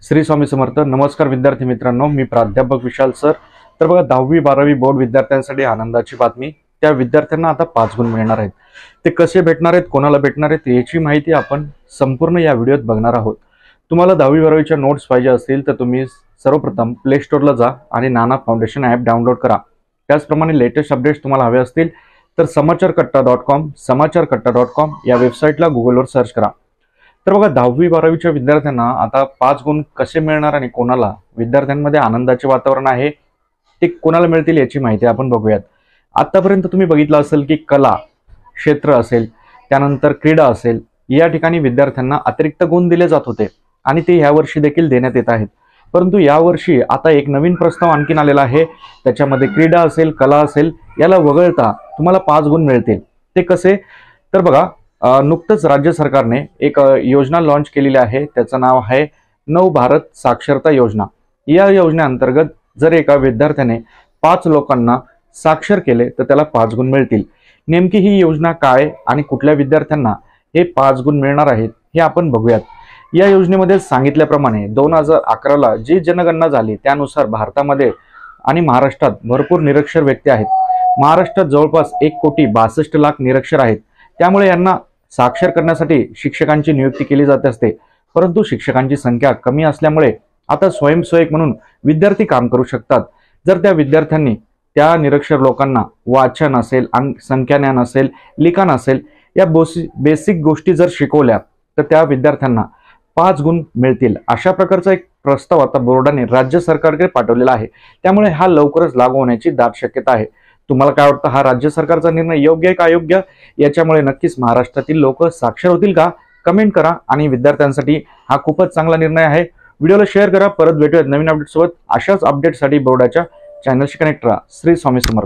श्री स्वामी समर्थ. नमस्कार विद्यार्थी मित्रांनो, मी प्राध्यापक विशाल सर. तर बघा 10वी 12वी बोर्ड विद्यार्थ्यांसाठी आनंदाची बातमी. त्या विद्यार्थ्यांना आता 5 गुण मिळणार आहेत. ते कसे भेटणार आहेत, कोणाला भेटणार आहेत याची माहिती आपण संपूर्ण या व्हिडिओत बघणार आहोत. तुम्हाला 10वी 12वीच्या नोट्स पाहिजे असतील तर तुम्ही सर्वप्रथम प्ले स्टोअरला जा आणि नाना फाउंडेशन ॲप डाउनलोड करा. त्याचप्रमाणे लेटेस्ट अपडेट्स तुम्हाला हवे असतील तर समाचारकट्टा.com या वेबसाईटला गुगलवर सर्च करा. तर बघा 10वी 12वीच्या विद्यार्थ्यांना आता 5 गुण कसे मिळणार आणि कोणाला, विद्यार्थ्यांमध्ये आनंदाचे वातावरण आहे ते कोणाला मिळतील याची माहिती आपण बघूयात. आतापर्यंत तुम्ही बघितलं असेल की कला क्षेत्र असेल, त्यानंतर क्रीडा असेल, या ठिकाणी विद्यार्थ्यांना अतिरिक्त गुण दिले जात होते आणि ते यावर्षी देखील देण्यात येत आहेत. परंतु यावर्षी आता एक नवीन प्रस्ताव आणखीन आलेला आहे. त्याच्यामध्ये क्रीडा असेल, कला असेल, याला वगळता तुम्हाला 5 गुण मिळतील. ते कसे? तर बघा, नुकतंच राज्य सरकारने एक योजना लॉन्च केलेली आहे. त्याचं नाव आहे नव भारत साक्षरता योजना. या योजनेअंतर्गत जर एका विद्यार्थ्याने 5 लोकांना साक्षर केले तर त्याला 5 गुण मिळतील. नेमकी ही योजना काय आणि कुठल्या विद्यार्थ्यांना हे 5 गुण मिळणार आहेत हे आपण बघूयात. या योजनेमध्ये सांगितल्याप्रमाणे 2011ला जी जनगणना झाली त्यानुसार भारतामध्ये आणि महाराष्ट्रात भरपूर निरक्षर व्यक्ती आहेत. महाराष्ट्रात जवळपास 1,62,00,000 निरक्षर आहेत. त्यामुळे यांना साक्षर करण्यासाठी शिक्षकांची नियुक्ती केली जात असते. परंतु शिक्षकांची संख्या कमी असल्यामुळे आता स्वयंसेवक म्हणून विद्यार्थी काम करू शकतात. जर त्या विद्यार्थ्यांनी त्या निरक्षर लोकांना वाचन असेल, संख्याज्ञान असेल, लिखाण असेल, या बेसिक गोष्टी जर शिकवल्या तर त्या विद्यार्थ्यांना 5 गुण मिळतील. अशा प्रकारचा एक प्रस्ताव आता बोर्डाने राज्य सरकारकडे पाठवलेला आहे. त्यामुळे हा लवकरच लागू होण्याची दाट शक्यता आहे. तुम्हाला काय वाटतं, हा राज्य सरकारचा निर्णय योग्य आहे का अयोग्य? याच्यामुळे नक्कीच महाराष्ट्रातील लोक साक्षर होतील का? कमेंट करा. आणि विद्यार्थ्यांसाठी हा खूपच चांगला निर्णय आहे. व्हिडिओला शेअर करा. परत भेटूयात नवीन अपडेट सोबत. अशाच अपडेटसाठी बोर्डाच्या चॅनलशी कनेक्ट राहा. श्री स्वामी समर्थ.